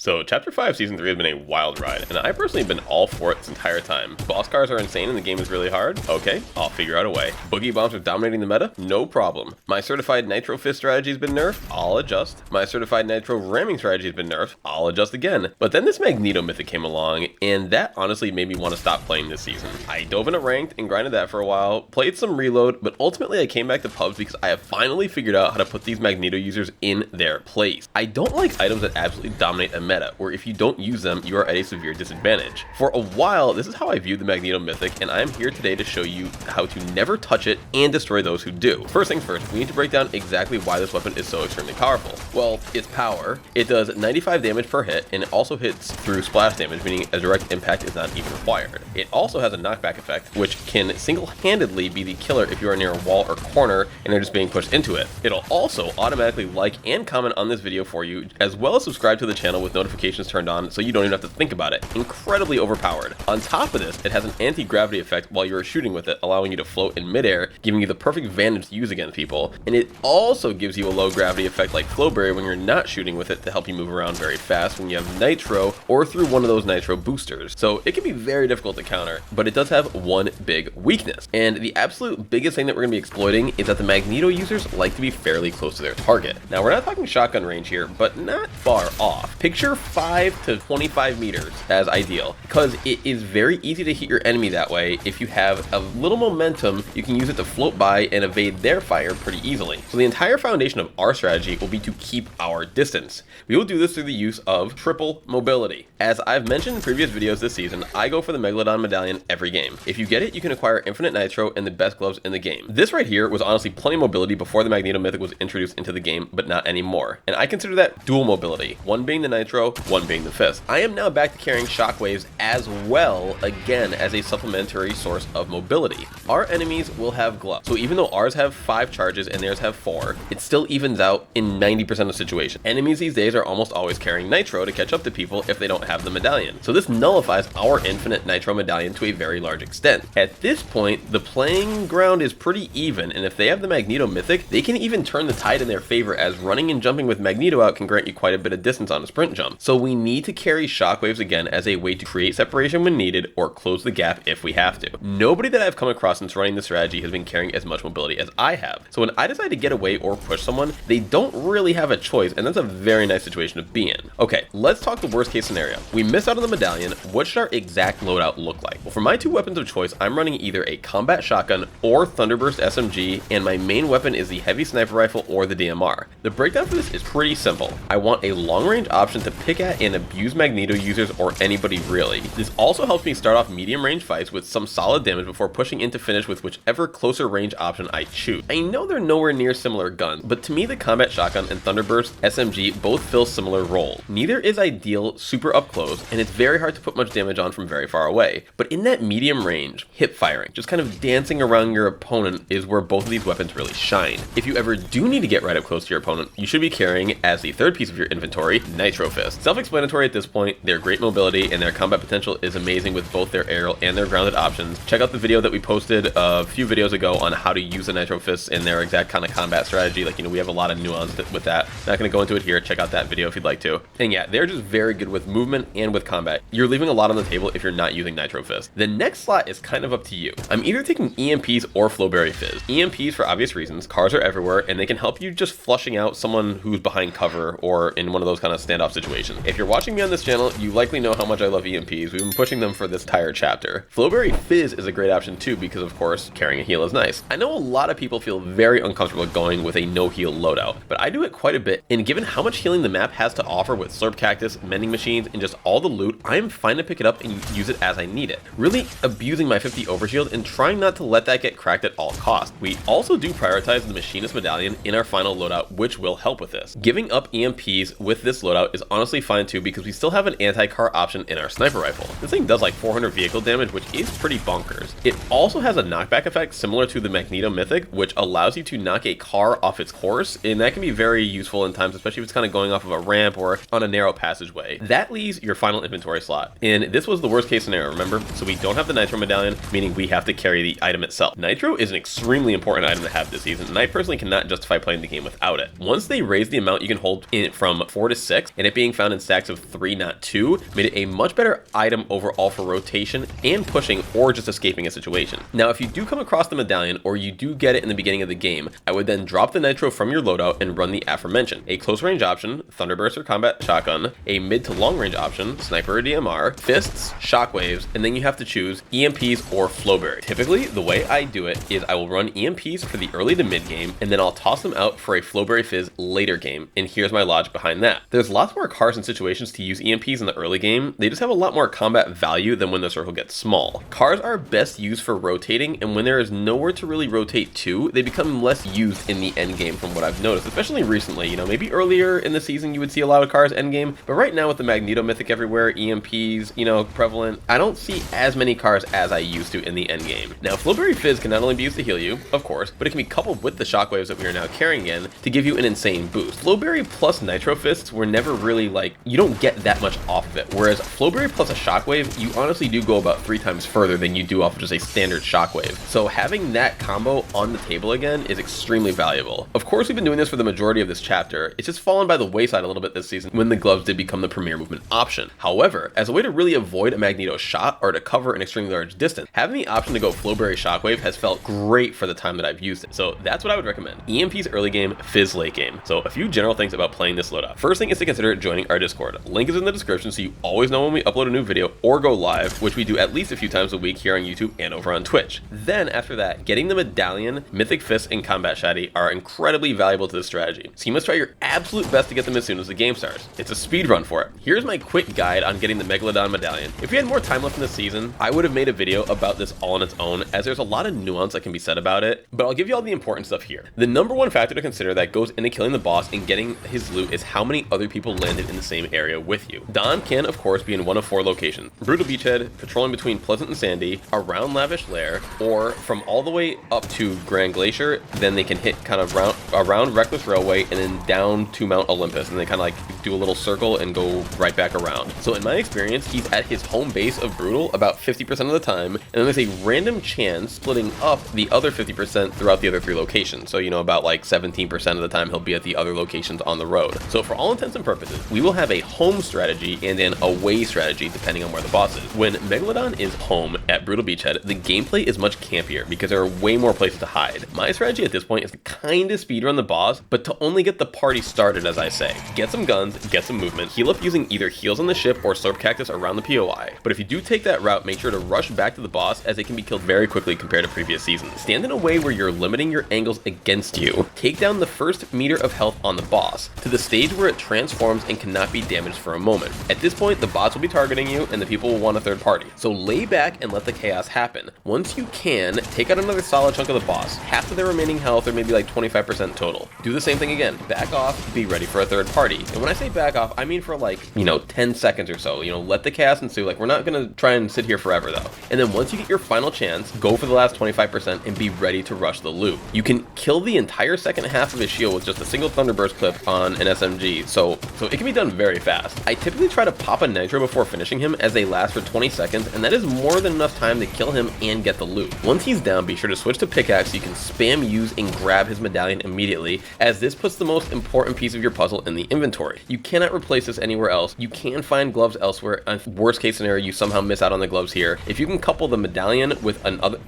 So Chapter 5 Season 3 has been a wild ride, and I personally have been all for it this entire time. Boss cars are insane and the game is really hard? Okay, I'll figure out a way. Boogie bombs are dominating the meta? No problem. My certified Nitro Fist strategy has been nerfed? I'll adjust. My certified Nitro ramming strategy has been nerfed? I'll adjust again. But then this Magneto mythic came along, and that honestly made me want to stop playing this season. I dove into ranked and grinded that for a while, played some reload, but ultimately I came back to pubs because I have finally figured out how to put these Magneto users in their place. I don't like items that absolutely dominate a meta, where if you don't use them, you are at a severe disadvantage. For a while, this is how I viewed the Magneto mythic, and I am here today to show you how to never touch it and destroy those who do. First things first, we need to break down exactly why this weapon is so extremely powerful. Well, its power. It does 95 damage per hit, and it also hits through splash damage, meaning a direct impact is not even required. It also has a knockback effect, which can single-handedly be the killer if you are near a wall or corner and are just being pushed into it. It'll also automatically like and comment on this video for you, as well as subscribe to the channel with notifications turned on so you don't even have to think about it. Incredibly overpowered. On top of this, it has an anti-gravity effect while you are shooting with it, allowing you to float in midair, giving you the perfect vantage to use against people. And it also gives you a low gravity effect like flow barrier when you're not shooting with it to help you move around very fast when you have nitro or through one of those nitro boosters. So it can be very difficult to counter, but it does have one big weakness. And the absolute biggest thing that we're going to be exploiting is that the Magneto users like to be fairly close to their target. Now we're not talking shotgun range here, but not far off. Picture 5 to 25 meters as ideal, because it is very easy to hit your enemy that way. If you have a little momentum, you can use it to float by and evade their fire pretty easily. So the entire foundation of our strategy will be to keep our distance. We will do this through the use of triple mobility. As I've mentioned in previous videos this season, I go for the Megalodon medallion every game. If you get it, you can acquire infinite nitro and the best gloves in the game. This right here was honestly plenty of mobility before the Magneto mythic was introduced into the game, but not anymore. And I consider that dual mobility, one being the nitro, one being the fist. I am now back to carrying shockwaves as well, again, as a supplementary source of mobility. Our enemies will have gloves, so even though ours have 5 charges and theirs have 4, it still evens out in 90% of situations. Enemies these days are almost always carrying nitro to catch up to people if they don't have the medallion. So this nullifies our infinite nitro medallion to a very large extent. At this point, the playing ground is pretty even, and if they have the Magneto mythic, they can even turn the tide in their favor, as running and jumping with Magneto out can grant you quite a bit of distance on a sprint jump. So we need to carry shockwaves again as a way to create separation when needed or close the gap if we have to. Nobody that I've come across since running this strategy has been carrying as much mobility as I have. So when I decide to get away or push someone, they don't really have a choice, and that's a very nice situation to be in. Okay, let's talk the worst case scenario. We miss out on the medallion. What should our exact loadout look like? Well, for my 2 weapons of choice, I'm running either a combat shotgun or Thunderburst SMG, and my main weapon is the heavy sniper rifle or the DMR. The breakdown for this is pretty simple. I want a long range option to pick at and abuse Magneto users or anybody really. This also helps me start off medium range fights with some solid damage before pushing into finish with whichever closer range option I choose. I know they're nowhere near similar guns, but to me the combat shotgun and Thunderburst SMG both fill similar roles. Neither is ideal super up close, and it's very hard to put much damage on from very far away. But in that medium range, hip firing, just kind of dancing around your opponent, is where both of these weapons really shine. If you ever do need to get right up close to your opponent, you should be carrying, as the third piece of your inventory, Nitro Fist. Self-explanatory at this point, they're great mobility and their combat potential is amazing with both their aerial and their grounded options. Check out the video that we posted a few videos ago on how to use the Nitro Fist and their exact kind of combat strategy. Like, we have a lot of nuance with that. Not going to go into it here. Check out that video if you'd like to. And yeah, they're just very good with movement and with combat. You're leaving a lot on the table if you're not using Nitro Fist. The next slot is kind of up to you. I'm either taking EMPs or Flowberry Fizz. EMPs for obvious reasons. Cars are everywhere and they can help you just flushing out someone who's behind cover or in one of those kind of standoff situations. If you're watching me on this channel, you likely know how much I love EMPs. We've been pushing them for this entire chapter. Flowberry Fizz is a great option too because, of course, carrying a heal is nice. I know a lot of people feel very uncomfortable going with a no heal loadout, but I do it quite a bit, and given how much healing the map has to offer with Slurp Cactus, mending machines, and just all the loot, I am fine to pick it up and use it as I need it. Really abusing my 50 overshield and trying not to let that get cracked at all costs. We also do prioritize the Machinist Medallion in our final loadout, which will help with this. Giving up EMPs with this loadout is honestly fine too because we still have an anti-car option in our sniper rifle. This thing does like 400 vehicle damage, which is pretty bonkers. It also has a knockback effect similar to the Magneto mythic, which allows you to knock a car off its course, and that can be very useful in times, especially if it's kind of going off of a ramp or on a narrow passageway. That leaves your final inventory slot, and this was the worst case scenario, remember? So we don't have the Nitro medallion, meaning we have to carry the item itself. Nitro is an extremely important item to have this season, and I personally cannot justify playing the game without it. Once they raise the amount you can hold in it from 4 to 6, and it being being found in stacks of 3, not 2, made it a much better item overall for rotation and pushing or just escaping a situation. Now, if you do come across the medallion or you do get it in the beginning of the game, I would then drop the nitro from your loadout and run the aforementioned. A close range option, Thunderburst or combat shotgun, a mid to long range option, sniper or DMR, fists, shockwaves, and then you have to choose EMPs or flowberry. Typically, the way I do it is I will run EMPs for the early to mid game, and then I'll toss them out for a flowberry fizz later game, and here's my logic behind that. There's lots more cars and situations to use EMPs in the early game. They just have a lot more combat value than when the circle gets small. Cars are best used for rotating, and when there is nowhere to really rotate to, they become less used in the end game from what I've noticed, especially recently. You know, maybe earlier in the season you would see a lot of cars end game, but right now with the Magneto mythic everywhere, EMPs, you know, prevalent, I don't see as many cars as I used to in the end game. Now, Flowberry Fizz can not only be used to heal you, of course, but it can be coupled with the shockwaves that we are now carrying in to give you an insane boost. Flowberry plus Nitro Fists were never really like, you don't get that much off of it, whereas Flowberry plus a shockwave, you honestly do go about 3 times further than you do off of just a standard shockwave. So having that combo on the table again is extremely valuable. Of course, we've been doing this for the majority of this chapter. It's just fallen by the wayside a little bit this season when the gloves did become the premier movement option. However, as a way to really avoid a Magneto shot or to cover an extremely large distance, having the option to go Flowberry Shockwave has felt great for the time that I've used it. So that's what I would recommend. EMP's early game, Fizz late game. So a few general things about playing this loadout. First thing is to consider joining our Discord. Link is in the description so you always know when we upload a new video or go live, which we do at least a few times a week here on YouTube and over on Twitch. Then after that, getting the medallion, mythic fist, and combat shotty are incredibly valuable to the strategy. So you must try your absolute best to get them as soon as the game starts. It's a speed run for it. Here's my quick guide on getting the Megalodon medallion. If we had more time left in the season, I would have made a video about this all on its own, as there's a lot of nuance that can be said about it, but I'll give you all the important stuff here. The number one factor to consider that goes into killing the boss and getting his loot is how many other people landed in the same area with you. Don can, of course, be in one of 4 locations: Brutal Beachhead, patrolling between Pleasant and Sandy, around Lavish Lair, or from all the way up to Grand Glacier. Then they can hit kind of around Reckless Railway and then down to Mount Olympus, and they kind of like do a little circle and go right back around. So in my experience, he's at his home base of Brutal about 50% of the time, and then there's a random chance splitting up the other 50% throughout the other 3 locations. So, you know, about like 17% of the time he'll be at the other locations on the road. So for all intents and purposes, we will have a home strategy and an away strategy depending on where the boss is. When Megalodon is home at Brutal Beachhead, the gameplay is much campier because there are way more places to hide. My strategy at this point is to kind of speedrun the boss, but to only get the party started, as I say. Get some guns, get some movement, heal up using either heals on the ship or Slurp Cactus around the POI. But if you do take that route, make sure to rush back to the boss, as it can be killed very quickly compared to previous seasons. Stand in a way where you're limiting your angles against you. Take down the first meter of health on the boss to the stage where it transforms and cannot be damaged for a moment. At this point, the bots will be targeting you and the people will want a third party. So lay back and let the chaos happen. Once you can, take out another solid chunk of the boss, half of their remaining health, or maybe like 25% total. Do the same thing again. Back off, be ready for a third party. And when I say back off, I mean for like, 10 seconds or so. Let the chaos ensue. Like, we're not gonna try and sit here forever though. And then once you get your final chance, go for the last 25% and be ready to rush the loot. You can kill the entire second half of his shield with just a single Thunderburst clip on an SMG, so it can be done very fast. I typically try to pop a Nitro before finishing him, as they last for 20 seconds, and that is more than enough time to kill him and get the loot. Once he's down, be sure to switch to pickaxe so you can spam use and grab his medallion immediately, as this puts the most important piece of your puzzle in the inventory. You cannot replace this anywhere else. You can find gloves elsewhere, and worst case scenario, you somehow miss out on the gloves here. If you can couple the medallion with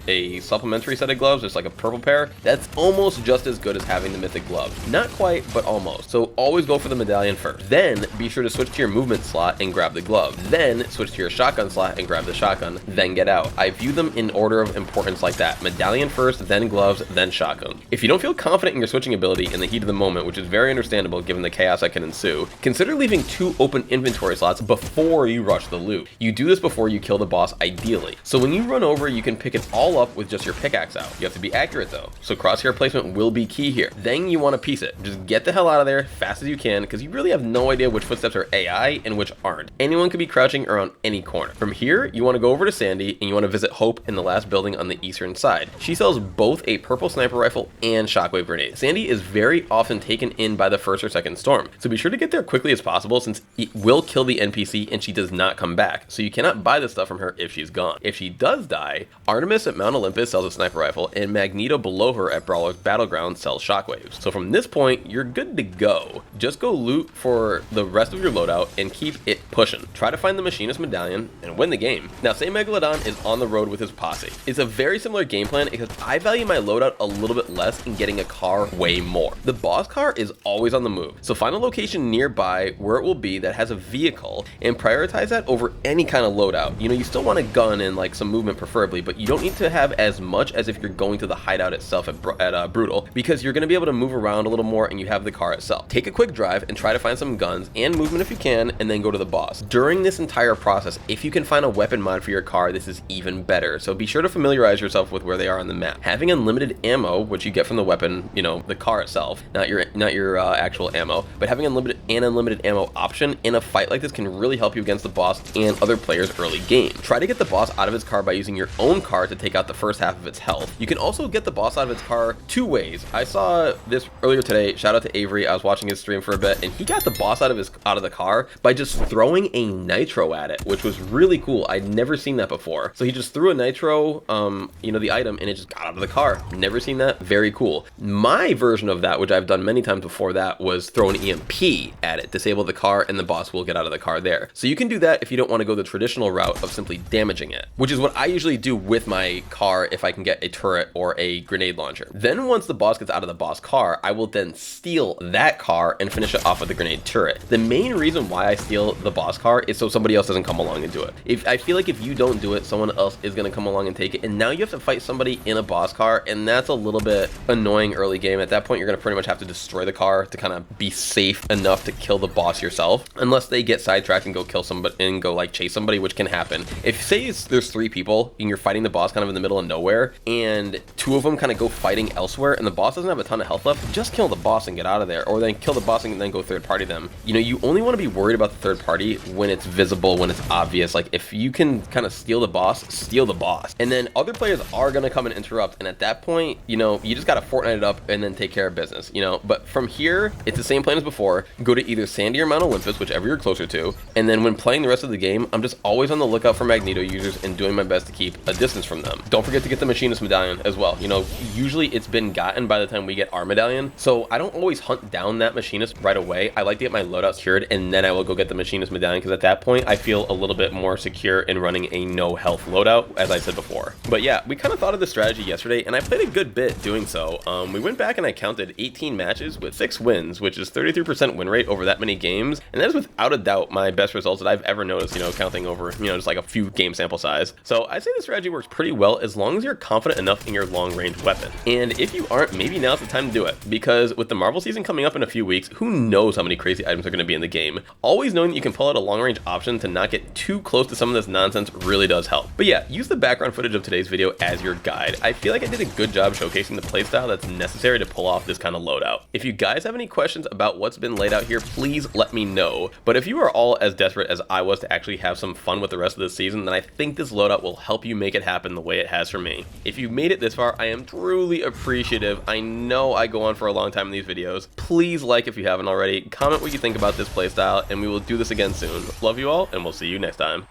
a supplementary set of gloves, just like a purple pair, that's almost just as good as having the mythic gloves. Not quite, but almost. So always go for the medallion first. Then be sure to switch to your movement slot and grab the glove. Then switch to your shotgun slot and grab the shotgun, then get out. I view them in order of importance like that. Medallion first, then gloves, then shotgun. If you don't feel confident in your switching ability in the heat of the moment, which is very understandable given the chaos that can ensue, consider leaving 2 open inventory slots before you rush the loot. You do this before you kill the boss ideally. So when you run over, you can pick it all up with just your pickaxe out. You have to be accurate though, so crosshair placement will be key here. Then you want to piece it. Just get the hell out of there fast as you can, because you really have no idea which footsteps are AI and which aren't. Anyone could be crouching around any corner. From here, you want to go over to Sandy and you want to visit Hope in the last building on the eastern side. She sells both a purple sniper rifle and shockwave grenade. Sandy is very often taken in by the first or second storm, so be sure to get there quickly as possible, since it will kill the NPC and she does not come back, so you cannot buy the stuff from her if she's gone. If she does die, Artemis at Mount Olympus sells a sniper rifle, and Magneto below her at Brawler's Battleground sells shockwaves. So from this point, you're good to go. Just go loot for the rest of your loadout and keep it pushing. Try to find the machinist medallion and win the game. Now, say Megalodon is on the road with his posse. It's a very similar game plan, except I value my loadout a little bit less in getting a car way more. The boss car is always on the move, so find a location nearby where it will be that has a vehicle and prioritize that over any kind of loadout. You know, you still want a gun and like some movement preferably, but you don't need to have as much as if you're going to the hideout itself at Brutal, because you're going to be able to move around a little more and you have the car itself. Take a quick drive and try to find some guns and movement if you can, and then go to the boss. During this entire process, if you can find a weapon mod for your car, this is even better. So be sure to familiarize yourself with where they are on the map. Having unlimited ammo, which you get from the weapon, you know, the car itself, not your actual ammo, but having unlimited ammo option in a fight like this can really help you against the boss and other players early game. Try to get the boss out of his car by using your own car to take out the first half of its health. You can also get the boss out of its car two ways. I saw this earlier today. Shout out to Avery. I was watching his stream for a bit, and he got the boss out of the car by just throwing a nitro at it, which was really cool. I'd never seen that before. So he just threw a nitro, you know, the item, and it just got out of the car. Never seen that. Very cool. My version of that, which I've done many times before that, was throw an EMP at it, disable the car, and the boss will get out of the car there. So you can do that if you don't want to go the traditional route of simply damaging it, which is what I usually do with my car if I can get a turret or a grenade launcher. Then once the boss gets out of the boss car, I will then steal that car and finish it off with the grenade turret. The main reason why I steal the boss car is so somebody else doesn't come along and do it. If I feel like if you don't do it, someone else is going to come along and take it, and now you have to fight somebody in a boss car, and that's a little bit annoying early game. At that point, you're going to pretty much have to destroy the car to kind of be safe enough to kill the boss yourself, unless they get sidetracked and go kill somebody and go like chase somebody, which can happen. If say there's 3 people and you're fighting the boss kind of in the middle of nowhere, and 2 of them kind of go fighting elsewhere, and the boss doesn't have a ton of health left, just kill the boss and get out of there, or then kill the boss and then go third party them. You know, you only want to be worried about the third party when it's visible, when it's obvious. Like if you can kind of steal the boss, and then other players are going to come and interrupt, and at that point, you know, you just got to Fortnite it up and then take care of business, you know. But from here, it's the same plan as before. Go to either Sandy or Mount Olympus, whichever you're closer to, and then when playing the rest of the game, I'm just always on the lookout for Magneto users and doing my best to keep a distance from them. Don't forget to get the machinist medallion as well. You know, usually it's been gotten by the time we get our medallion, so I don't always hunt down that machinist right away. I like to get my loadout secured, and then I will go get the machinist medallion, because at that point I feel a little bit more secure in running a no health loadout, as I said before. But yeah, we kind of thought of this strategy yesterday, and I played a good bit doing so. We went back and I counted 18 matches with 6 wins, which is 33% win rate over that many games, and that is without a doubt my best results that I've ever noticed, you know, counting over, you know, just like a few game sample size. So I'd say this strategy works pretty well as long as you're confident enough in your long range weapon. And if you aren't, maybe now's the time to do it, because with the Marvel season coming up in a few weeks, who knows how many crazy items are going to be in the game. Always knowing that you can pull out a long range option to not get too close to some of this nonsense really does help. But yeah, use the background footage of today's video as your guide. I feel like I did a good job showcasing the playstyle that's necessary to pull off this kind of loadout. If you guys have any questions about what's been laid out here, please let me know. But if you are all as desperate as I was to actually have some fun with the rest of the season, then I think this loadout will help you make it happen the way it has for me. If you made it this far, I am truly appreciative. I know I go on for a long time in these videos. Please like if you haven't already, comment what you think about this playstyle, and we will do this again soon. Love you all, and we'll see you next time.